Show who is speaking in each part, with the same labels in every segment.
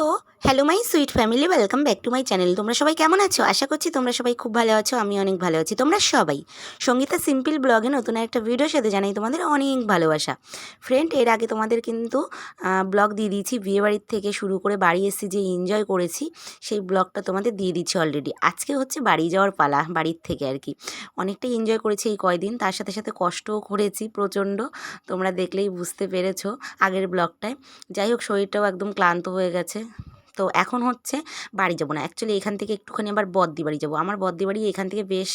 Speaker 1: তো hello my sweet family, welcome back to my channel. তোমরা সবাই কেমন আছো? আশা করছি তোমরা সবাই খুব ভালো আছো। আমি অনেক ভালো আছি। তোমরা সবাই সঙ্গীতা সিম্পল ব্লগে নতুন একটা ভিডিওর সাথে জানাই তোমাদের অনেক ভালোবাসা। ফ্রেন্ড, এর আগে তোমাদের কিন্তু ব্লগ দিয়ে দিয়েছি, বিয়েবাড়ির থেকে শুরু করে বাড়ি এসে যে এনজয় করেছি সেই ব্লগটা তোমাদের দিয়ে দিচ্ছি অলরেডি। আজকে হচ্ছে বাড়ি যাওয়ার পালা, বাড়ির থেকে আর কি। অনেকটাই এনজয় করেছি এই কয়দিন, তার সাথে সাথে কষ্টও করেছি প্রচণ্ড। তোমরা দেখলেই বুঝতে পেরেছো আগের ব্লগটায়। যাই হোক, শরীরটাও একদম ক্লান্ত হয়ে গেছে। তো এখন হচ্ছে বাড়ি যাব না, অ্যাকচুয়ালি এখান থেকে একটুখানি আবার বদ্দি বাড়ি যাব। আমার বদ্দি বাড়ি এখান থেকে বেশ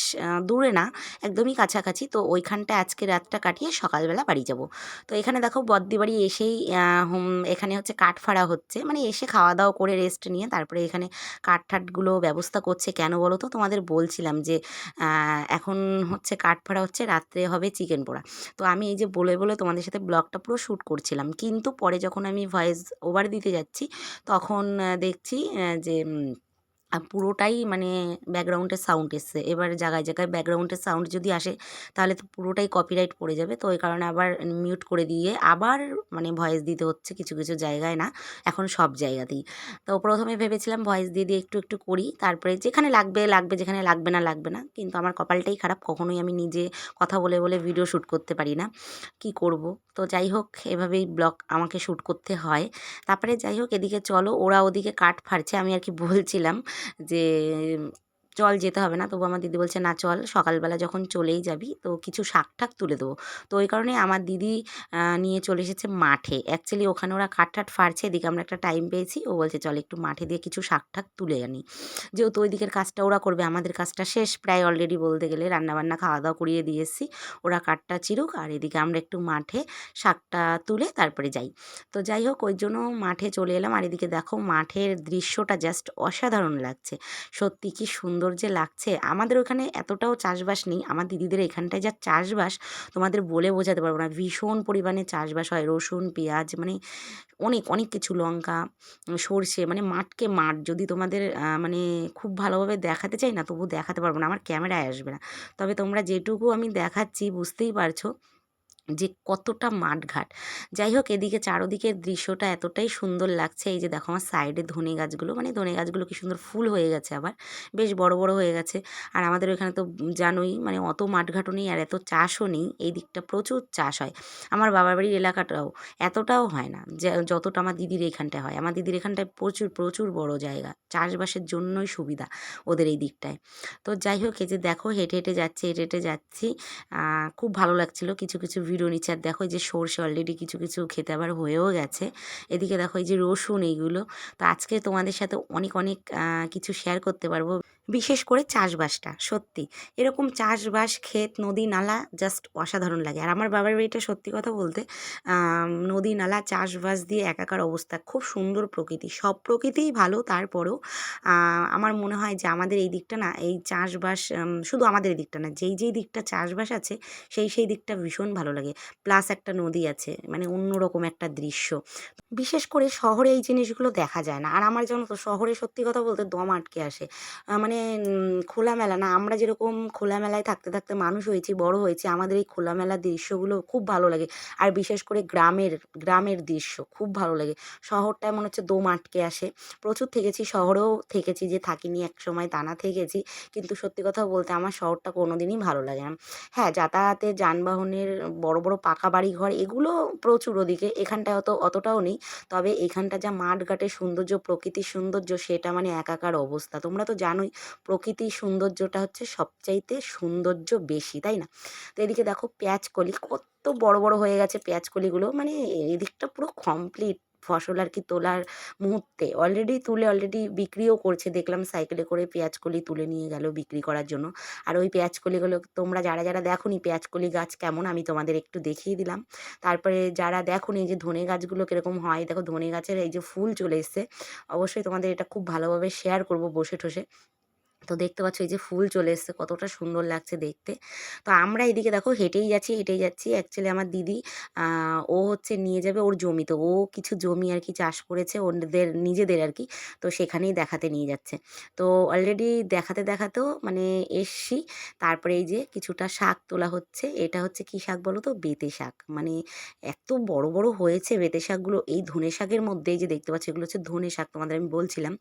Speaker 1: দূরে না, একদমই কাছাকাছি। তো ওইখানটায় আজকে রাতটা কাটিয়ে সকালবেলা বাড়ি যাব। তো এখানে দেখো বদ্দি বাড়ি এসেই এখানে হচ্ছে কাঠ ফাড়া হচ্ছে, মানে এসে খাওয়া দাওয়া করে রেস্ট নিয়ে তারপরে এখানে কাঠ ঠাটগুলো ব্যবস্থা করছে। কেন বলো তো? তোমাদের বলছিলাম যে এখন হচ্ছে কাঠ ফাড়া হচ্ছে, রাত্রে হবে চিকেন পোড়া। তো আমি এই যে বলে বলে তোমাদের সাথে ব্লগটা পুরো শ্যুট করছিলাম, কিন্তু পরে যখন আমি ভয়েস ওভার দিতে যাচ্ছি তখন দেখছি যে পুরোটাই মানে ব্যাকগ্রাউন্ডের সাউন্ড এসছে। এবার জায়গায় জায়গায় ব্যাকগ্রাউন্ডের সাউন্ড যদি আসে তাহলে তো পুরোটাই কপিরাইট পড়ে যাবে। তো ওই কারণে আবার মিউট করে দিয়ে আবার মানে ভয়েস দিতে হচ্ছে, কিছু কিছু জায়গায় না, এখন সব জায়গাতেই। তো প্রথমে ভেবেছিলাম ভয়েস দিয়ে দিয়ে একটু একটু করি, তারপরে যেখানে লাগবে লাগবে, যেখানে লাগবে না লাগবে না। কিন্তু আমার কপালটাই খারাপ, কখনোই আমি নিজে কথা বলে বলে ভিডিও শ্যুট করতে পারি না, কি করব। তো যাই হোক, এভাবেই ব্লগ আমাকে শ্যুট করতে হয়। তারপরে যাই হোক, এদিকে চলো, ওরা ওদিকে কাঠ ফাড়ছে, আমি আর কি বলছিলাম যে চল যেতে হবে না। তবু আমার দিদি বলছে না চল, সকালবেলা যখন চলেই যাবি তো কিছু শাক ঠাক তুলে দেবো। তো ওই কারণে আমার দিদি নিয়ে চলে এসেছে মাঠে। অ্যাকচুয়ালি ওখানে ওরা কাঠ ঠাট ফাড়ছে, এদিকে আমরা একটা টাইম পেয়েছি, ও বলছে চল একটু মাঠে দিয়ে কিছু শাক ঠাক তুলে আনি। যেহেতু ওই দিকের কাজটা ওরা করবে, আমাদের কাজটা শেষ প্রায় অলরেডি বলতে গেলে, রান্নাবান্না খাওয়া দাওয়া করিয়ে দিয়ে এসেছি। ওরা কাঠটা চিরুক আর এদিকে আমরা একটু মাঠে শাকটা তুলে তারপরে যাই। তো যাই হোক, ওই জন্য মাঠে চলে এলাম। আর এদিকে দেখো মাঠের দৃশ্যটা জাস্ট অসাধারণ লাগছে, সত্যি কি সুন্দর যে লাগছে। আমাদের ওখানে এতটাও চাষবাস নেই, আমার দিদিদের এখানটায় যা চাষবাস তোমাদের বলে বোঝাতে পারবো না। ভীষণ পরিমাণে চাষবাস হয়, রসুন পেঁয়াজ মানে অনেক অনেক কিছু, লঙ্কা, সর্ষে, মানে মাঠকে মাঠ। যদি তোমাদের মানে খুব ভালোভাবে দেখাতে চাই না, তবু দেখাতে পারবো না, আমার ক্যামেরায় আসবে না। তবে তোমরা যেটুকু আমি দেখাচ্ছি বুঝতেই পারছো যে কতটা মাঠঘাট। যাই হোক, এদিকে চারোদিকের দৃশ্যটা এতটাই সুন্দর লাগছে। এই যে দেখো আমার সাইডে ধনে গাছগুলো, মানে ধনে গাছগুলো কি সুন্দর ফুল হয়ে গেছে, আবার বেশ বড় বড় হয়ে গেছে। আর আমাদের ওখানে তো জানোই মানে অত মাঠঘাটও নেই আর এত চাষও নেই, এই দিকটা প্রচুর চাষ হয়। আমার বাবার বাড়ির এলাকাটাও এতটাও হয় না যে যতটা আমার দিদির এখানটায় হয়। আমার দিদির এখানটায় প্রচুর প্রচুর বড় জায়গা, চাষবাসের জন্যই সুবিধা ওদের এই দিকটায়। তো যাই হোক, এই যে দেখো হেঁটে হেঁটে যাচ্ছি, হেঁটে হেঁটে যাচ্ছি, খুব ভালো লাগছিল। কিছু কিছু ভিডিও নিচ্ছে, আর দেখো এই যে সরষে অলরেডি কিছু কিছু খেতে আবার হয়েও গেছে। এদিকে দেখো এই যে রসুন, এইগুলো। তো আজকে তোমাদের সাথে অনেক অনেক কিছু শেয়ার করতে পারবো, বিশেষ করে চাষবাসটা। সত্যি এরকম চাষবাস, ক্ষেত, নদী নালা জাস্ট অসাধারণ লাগে। আর আমার বাবার বাড়িটা সত্যি কথা বলতে নদী নালা চাষবাস দিয়ে একাকার অবস্থা, খুব সুন্দর প্রকৃতি, সব প্রকৃতিই ভালো। তারপরেও আমার মনে হয় যে আমাদের এই দিকটা না, এই চাষবাস শুধু আমাদের এই দিকটা না, যেই যেই দিকটা চাষবাস আছে সেই সেই দিকটা ভীষণ ভালো লাগে। প্লাস একটা নদী আছে, মানে অন্যরকম একটা দৃশ্য। বিশেষ করে শহরে এই জিনিসগুলো দেখা যায় না। আর আমার জানো তো শহরে সত্যি কথা বলতে দম আটকে আসে। মানে খোলামেলা না, আমরা যেরকম খোলামেলায় থাকতে থাকতে মানুষ হয়েছি, বড় হয়েছি, আমাদের এই খোলামেলা দৃশ্যগুলো খুব ভালো লাগে। আর বিশেষ করে গ্রামের গ্রামের দৃশ্য খুব ভালো লাগে। শহরটায় মনে হচ্ছে দম আটকে আসে। প্রচুর থেকেছি, শহরেও থেকেছি, যে থাকিনি একসময় তা না, থেকেছি। কিন্তু সত্যি কথা বলতে আমার শহরটা কোনোদিনই ভালো লাগে না। হ্যাঁ, যাতায়াতের যানবাহনের বড় বড় পাকা বাড়ি ঘর এগুলো প্রচুর ওদিকে, এখানটায় অতটাও নেই। তবে এখানটা যা মাঠঘাটের সৌন্দর্য, প্রকৃতির সৌন্দর্য, সেটা মানে একাকার অবস্থা। তোমরা তো জানোই প্রকৃতির সৌন্দর্যটা হচ্ছে সবচাইতে সৌন্দর্য বেশি, তাই না? তো এদিকে দেখো পেঁয়াজকলি কত বড় বড় হয়ে গেছে, পেঁয়াজকলিগুলো মানে এদিকটা পুরো কমপ্লিট ফসল আর কি তোলার মুহূর্তে। অলরেডি তুলে অলরেডি বিক্রিও করছে, দেখলাম সাইকেলে করে পেঁয়াজকলি তুলে নিয়ে গেল বিক্রি করার জন্য। আর ওই পেঁয়াজকলিগুলো তোমরা যারা যারা দেখোনি পেঁয়াজকলি গাছ কেমন, আমি তোমাদের একটু দেখিয়ে দিলাম। তারপরে যারা দেখোনি যে ধনে গাছগুলো কীরকম হয়, দেখো ধনে গাছের এই যে ফুল চলে এসছে, অবশ্যই তোমাদের এটা খুব ভালোভাবে শেয়ার করব বসে ঠসে। তো দেখতে পাচ্ছ এই যে ফুল চলে এসছে, কতটা সুন্দর লাগছে দেখতে। তো আমরা এদিকে দেখো হেঁটেই যাচ্ছি। অ্যাকচুয়ালি আমার দিদি ও হচ্ছে নিয়ে যাবে ওর জমিতে। ও কিছু জমি আর কি চাষ করেছে ওদের নিজেদের আর কি। তো সেখানেই দেখাতে নিয়ে যাচ্ছে। তো অলরেডি দেখাতেও মানে এসছি। তারপরে এই যে কিছুটা শাক তোলা হচ্ছে। এটা হচ্ছে কী শাক বলো তো? বেঁতে শাক। মানে এত বড় বড় হয়েছে বেঁতে শাকগুলো। এই ধনে শাকের মধ্যে এই যে দেখতে পাচ্ছ এগুলো হচ্ছে ধনে শাক, তোমাদের আমি বলছিলাম।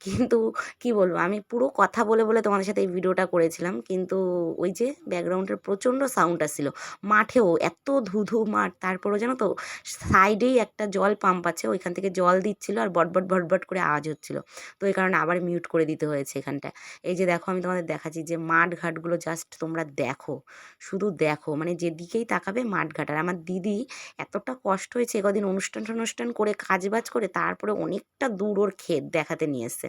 Speaker 1: কিন্তু কি বলবো, আমি পুরো কথা বলে তোমাদের সাথে এই ভিডিওটা করেছিলাম, কিন্তু ওই যে ব্যাকগ্রাউন্ডের প্রচণ্ড সাউন্ড আসছিল। মাঠেও এত ধুধু মাঠ, তারপরেও জানো তো সাইডেই একটা জল পাম্প আছে, ওইখান থেকে জল দিচ্ছিল আর বটবট করে আওয়াজ হচ্ছিল। তো এই কারণে আবার মিউট করে দিতে হয়েছে এখানটা। এই যে দেখো আমি তোমাদের দেখাচ্ছি যে মাঠ ঘাটগুলো জাস্ট তোমরা দেখো, শুধু দেখো, মানে যেদিকেই তাকাবে মাঠ ঘাট। আর আমার দিদি এতটা কষ্ট হয়েছে কদিন অনুষ্ঠান করে কাজবাজ করে, তারপরে অনেকটা দূর ওর ক্ষেত দেখাতে নিয়ে এসছে।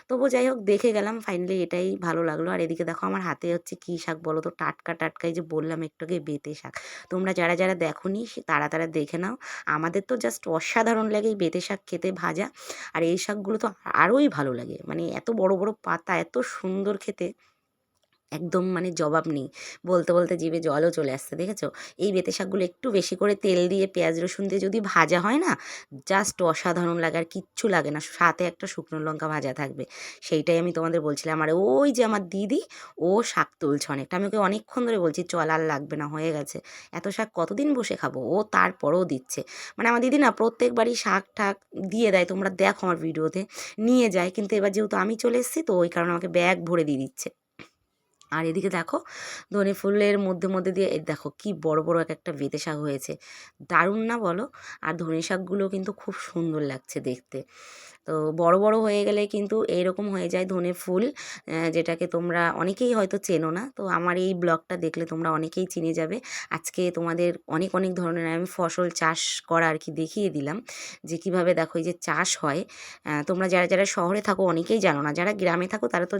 Speaker 1: তবু যাই হোক দেখে গেলাম, ফাইনালি এটাই ভালো লাগলো। আর এদিকে দেখো আমার হাতে হচ্ছে কী শাক বলো তো? টাটকা এই যে বললাম একটু আগে, বেঁতে শাক। তোমরা যারা দেখোনি তারা দেখে নাও। আমাদের তো জাস্ট অসাধারণ লাগে এই বেঁতে শাক খেতে, ভাজা। আর এই শাকগুলো তো আরোই ভালো লাগে, মানে এত বড় বড় পাতা, এত সুন্দর খেতে, একদম মানে জবাব নেই। বলতে জিভে জলও চলে আসছে, দেখেছো? এই বেঁতে শাকগুলো একটু বেশি করে তেল দিয়ে পেঁয়াজ রসুন দিয়ে যদি ভাজা হয় না, জাস্ট অসাধারণ লাগে। আর কিচ্ছু লাগে না, সাথে একটা শুকনো লঙ্কা ভাজা থাকবে। সেইটাই আমি তোমাদের বলছিলাম। আর ওই যে আমার দিদি, ও শাক তুলছে অনেকটা। আমি ওকে অনেকক্ষণ ধরে বলছি চল, আর লাগবে না, হয়ে গেছে। এত শাক কতদিন বসে খাবো? ও তারপরেও দিচ্ছে। মানে আমার দিদি না প্রত্যেকবারই শাক ঠাক দিয়ে দেয়, তোমরা দেখো আমার ভিডিওতে নিয়ে যায়। কিন্তু এবার যেহেতু আমি চলে এসেছি, তো ওই কারণে আমাকে ব্যাগ ভরে দিয়ে দিচ্ছে। আর এদিকে দেখো ধনে ফুলের মধ্যে দিয়ে এই দেখো কি বড় বড় একটা বেঁতে শাক হয়েছে, দারুণ না বলো? আর ধনে শাকগুলো কিন্তু খুব সুন্দর লাগছে দেখতে। তো বড় বড় হয়ে গেলে কিন্তু এইরকম হয়ে যায় ধনে ফুল, যেটাকে তোমরা অনেকেই হয়তো চেনো না। তো আমার এই ব্লগটা দেখলে তোমরা অনেকেই চিনে যাবে। আজকে তোমাদের অনেক ধরনের আমি ফসল চাষ করা আর কি দেখিয়ে দিলাম, যে কিভাবে দেখো এই যে চাষ হয়। তোমরা যারা শহরে থাকো অনেকেই জানো না, যারা গ্রামে থাকো তারা তো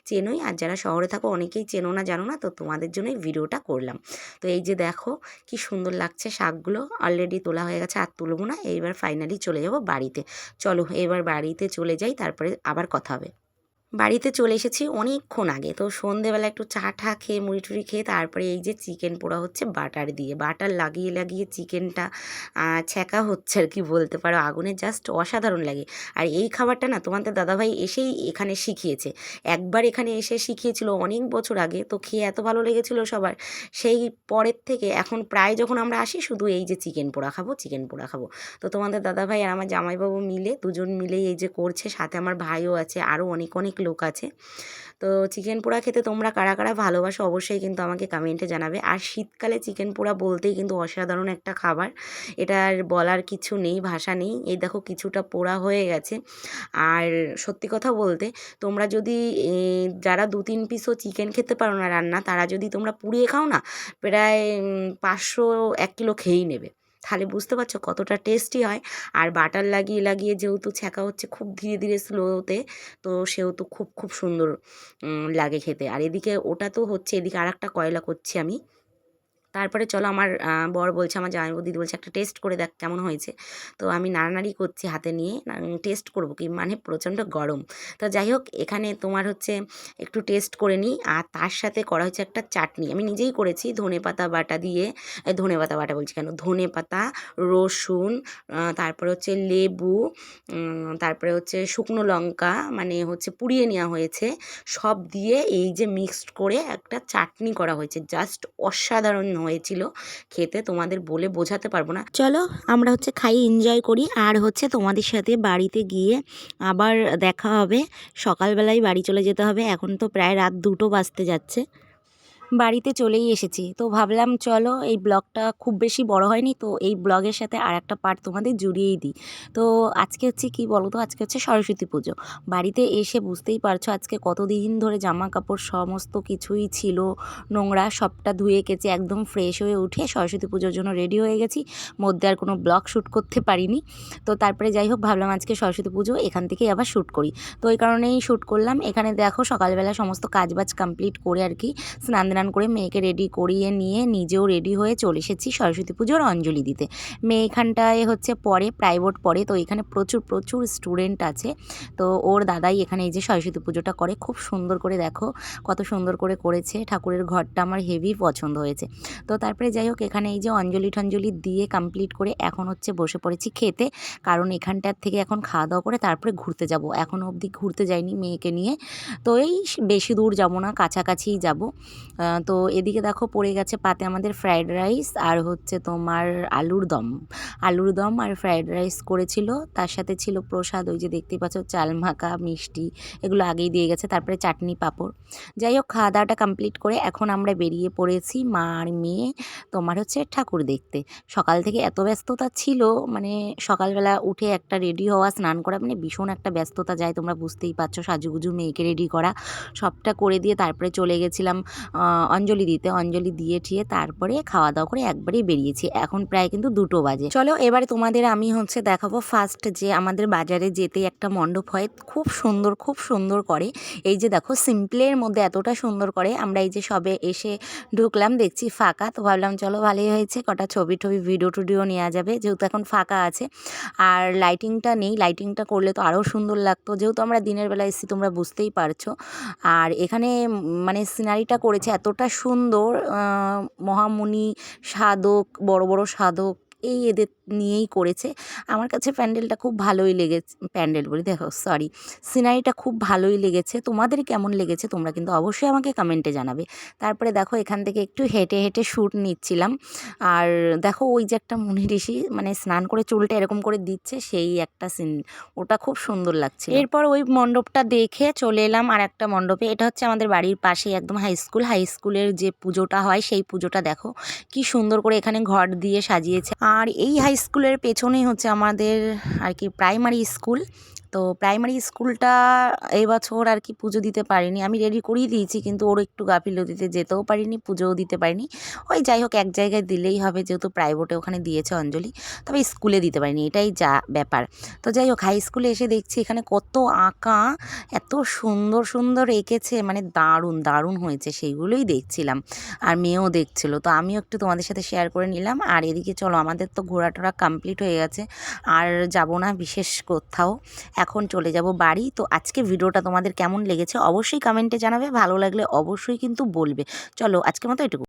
Speaker 1: চেনোই, আর যারা শহরে থাকো অনেকেই চেনো না, জানো না। তো তোমাদের জন্যই ভিডিওটা করলাম। তো এই যে দেখো কি সুন্দর লাগছে শাকগুলো, অলরেডি তোলা হয়ে গেছে, আর তুলবো না। এইবার ফাইনালি চলে যাব বাড়িতে। চলো এবার বাড়িতে চলে যাই, তারপরে আবার কথা হবে। বাড়িতে চলে এসেছি অনেকক্ষণ আগে। তো সন্ধেবেলা একটু চা টা খেয়ে মুড়ি টুড়ি খেয়ে তারপরে এই যে চিকেন পোড়া হচ্ছে বাটার দিয়ে, বাটার লাগিয়ে চিকেনটা ছ্যাঁকা হচ্ছে আর কি বলতে পারো আগুনে, জাস্ট অসাধারণ লাগে। আর এই খাবারটা না তোমাদের দাদাভাই এসেই এখানে শিখিয়েছে। একবার এখানে এসে শিখিয়েছিল অনেক বছর আগে, তো খেয়ে এত ভালো লেগেছিল সবার, সেই পরের থেকে এখন প্রায় যখন আমরা আসি শুধু এই যে চিকেন পোড়া খাবো। তো তোমাদের দাদাভাই আর আমার জামাইবাবু মিলে, দুজন মিলেই এই যে করছে, সাথে আমার ভাইও আছে, আরও অনেক লোক আছে। তো চিকেন পোড়া খেতে তোমরা কারা ভালোবাসো অবশ্যই কিন্তু আমাকে কমেন্টে জানাবে। আর শীতকালে চিকেন পোড়া বলতেই কিন্তু অসাধারণ একটা খাবার, এটার বলার কিছু নেই, ভাষা নেই। এই দেখো কিছুটা পোড়া হয়ে গেছে। আর সত্যি কথা বলতে তোমরা যদি যারা 2-3 পিসও চিকেন খেতে পারো না রান্না, তারা যদি তোমরা পুড়িয়ে খাও না, প্রায় 500-1 কিলো খেয়েই নেবে। তাহলে বুঝতে পারছো কতটা টেস্টি হয়। আর বাটার লাগিয়ে যেহেতু ছ্যাঁকা হচ্ছে খুব ধীরে স্লোতে, তো সেহেতু খুব সুন্দর লাগে খেতে। আর এদিকে ওটা তো হচ্ছে, এদিকে আরেকটা কয়লা করছি আমি। তারপরে চলো আমার বর বলছে, আমার জামাইবাবু দিদি বলছে একটা টেস্ট করে দেখ কেমন হয়েছে। তো আমি নাড়ানাড়ি করছি হাতে নিয়ে, টেস্ট করবো কি, মানে প্রচণ্ড গরম। তো যাই হোক এখানে তোমার হচ্ছে একটু টেস্ট করে নিই। আর তার সাথে করা হচ্ছে একটা চাটনি, আমি নিজেই করেছি ধনেপাতা বাটা দিয়ে, ধনেপাতা বাটা বলছি কেন, ধনেপাতা, রসুন, তারপরে হচ্ছে লেবু, তারপরে হচ্ছে শুকনো লঙ্কা, মানে হচ্ছে পুড়িয়ে নেওয়া হয়েছে, সব দিয়ে এই যে মিক্সড করে একটা চাটনি করা হয়েছে, জাস্ট অসাধারণ হয়েছিল খেতে, তোমাদের বলে বোঝাতে পারবো না। চলো আমরা হচ্ছে খাই, এনজয় করি। আর হচ্ছে তোমাদের সাথে বাড়িতে গিয়ে আবার দেখা হবে, সকালবেলায় বাড়ি চলে যেতে হবে, এখন তো প্রায় রাত 2টো বাজতে যাচ্ছে। বাড়িতে চলেই এসেছি, তো ভাবলাম চলো এই ব্লগটা খুব বেশি বড় হয়নি, তো এই ব্লগের সাথে আর একটা পার্ট তোমাদের জুড়িয়েই দিই। তো আজকে হচ্ছে কি বলো তো, আজকে হচ্ছে সরস্বতী পুজো। বাড়িতে এসে বুঝতেই পারছো আজকে কতদিন ধরে জামা কাপড় সমস্ত কিছুই ছিল নোংরা, সবটা ধুয়ে কেচে একদম ফ্রেশ হয়ে উঠে সরস্বতী পুজোর জন্য রেডি হয়ে গেছি, মধ্যে আর কোনো ব্লগ শ্যুট করতে পারিনি। তো তারপরে যাই হোক ভাবলাম আজকে সরস্বতী পুজো, এখান থেকেই আবার শ্যুট করি। তো এই কারণেই শ্যুট করলাম। এখানে দেখো সকালবেলা সমস্ত কাজবাজ কমপ্লিট করে আর কি স্নান স্নান করে মেয়েকে রেডি করিয়ে নিয়ে নিজেও রেডি হয়ে চলে এসেছি সরস্বতী পুজোর অঞ্জলি দিতে। মেয়ে এখানটায় হচ্ছে পড়ে, প্রাইভেট পড়ে, তো এখানে প্রচুর স্টুডেন্ট আছে। তো ওর দাদাই এখানে এই যে সরস্বতী পুজোটা করে, খুব সুন্দর করে দেখো কত সুন্দর করে করেছে। ঠাকুরের ঘরটা আমার হেভি পছন্দ হয়েছে। তো তারপরে যাই হোক, এখানে এই যে অঞ্জলি টঞ্জলি দিয়ে কমপ্লিট করে এখন হচ্ছে বসে পড়েছি খেতে, কারণ এখানটার থেকে এখন খাওয়া দাওয়া করে তারপরে ঘুরতে যাব। এখনও অবধি ঘুরতে যাইনি মেয়েকে নিয়ে, তো এই বেশি দূর যাব না, কাছাকাছিই যাব। তো এদিকে দেখো পড়ে গেছে পাতে আমাদের ফ্রায়েড রাইস আর হচ্ছে তোমার আলুর দম আর ফ্রায়েড রাইস করেছিল। তার সাথে ছিল প্রসাদ, ওই যে দেখতেই পাচ্ছ চাল মাখা, মিষ্টি, এগুলো আগেই দিয়ে গেছে, তারপরে চাটনি পাঁপড়। যাই হোক, খাওয়া দাওয়াটা কমপ্লিট করে এখন আমরা বেরিয়ে পড়েছি মা আর মেয়ে তোমার হচ্ছে ঠাকুর দেখতে। সকাল থেকে এত ব্যস্ততা ছিল, মানে সকালবেলা উঠে একটা রেডি হওয়া, স্নান করা, মানে ভীষণ একটা ব্যস্ততা যায়, তোমরা বুঝতেই পারছো। সাজুগুজু, মেয়েকে রেডি করা, সবটা করে দিয়ে তারপরে চলে গেছিলাম অঞ্জলি দিতে। অঞ্জলি দিয়ে ঠিয়ে তারপরে খাওয়া দাওয়া করে একবারেই বেরিয়েছি। এখন প্রায় কিন্তু 2টো বাজে। চলো এবারে তোমাদের আমি হচ্ছে দেখাবো ফার্স্ট যে আমাদের বাজারে যেতেই একটা মণ্ডপ হয়, খুব সুন্দর করে। এই যে দেখো, সিম্পলের মধ্যে এতটা সুন্দর করে। আমরা এই যে সবে এসে ঢুকলাম, দেখছি ফাঁকা, তো ভাবলাম চলো ভালোই হয়েছে, কটা ছবি ভিডিও টুডিও নেওয়া যাবে, যেহেতু এখন ফাঁকা আছে। আর লাইটিংটা নেই, লাইটিংটা করলে তো আরও সুন্দর লাগতো, যেহেতু আমরা দিনের বেলা এসেছি, তোমরা বুঝতেই পারছো। আর এখানে মানে সিনারিটা করেছে এতটা সুন্দর, মহামুনি, সাধক, বড় সাধক, এদের নিয়েই করেছে। আমার কাছে প্যান্ডেলটা খুব ভালোই লেগেছে, প্যান্ডেল বলি, দেখো সরি, সিনারিটা খুব ভালোই লেগেছে। তোমাদের কেমন লেগেছে তোমরা কিন্তু অবশ্যই আমাকে কমেন্টে জানাবে। তারপরে দেখো এখান থেকে একটু হেঁটে শ্যুট নিচ্ছিলাম। আর দেখো ওই যে একটা মুনি ঋষি মানে স্নান করে চুলটা এরকম করে দিচ্ছে, সেই একটা সিন, ওটা খুব সুন্দর লাগছে। এরপর ওই মণ্ডপটা দেখে চলে এলাম আর একটা মণ্ডপে। এটা হচ্ছে আমাদের বাড়ির পাশেই একদম হাই স্কুলের যে পুজোটা হয়, সেই পুজোটা দেখো কি সুন্দর করে এখানে ঘর দিয়ে সাজিয়েছে। আর এই হাই স্কুলের পেছনেই হচ্ছে আমাদের আর কি প্রাইমারি স্কুল। তো প্রাইমারি স্কুলটা এই বছর আর কি পুজো দিতে পারিনি, আমি রেডি করিয়ে দিয়েছি, কিন্তু ওর একটু গাফিলতিতে যেতেও পারিনি, পুজোও দিতে পারিনি। ওই যাই হোক, এক জায়গায় দিলেই হবে, যেহেতু প্রাইভেটে ওখানে দিয়েছে অঞ্জলি, তবে স্কুলে দিতে পারিনি, এটাই যা ব্যাপার। তো যাই হোক, হাই স্কুলে এসে দেখছি এখানে কত আঁকা, এত সুন্দর এঁকেছে, মানে দারুণ হয়েছে, সেইগুলোই দেখছিলাম। আর মেয়েও দেখছিল, তো আমিও একটু তোমাদের সাথে শেয়ার করে নিলাম। আর এদিকে চলো, আমাদের তো ঘোরাটোরা কমপ্লিট হয়ে গেছে, আর যাব না বিশেষ কোথাও, এখন চলে যাব বাড়ি। তো আজকে ভিডিওটা তোমাদের কেমন লেগেছে অবশ্যই কমেন্টে জানাবে, ভালো লাগলে অবশ্যই কিন্তু বলবে। চলো আজকের মতো এটুকু।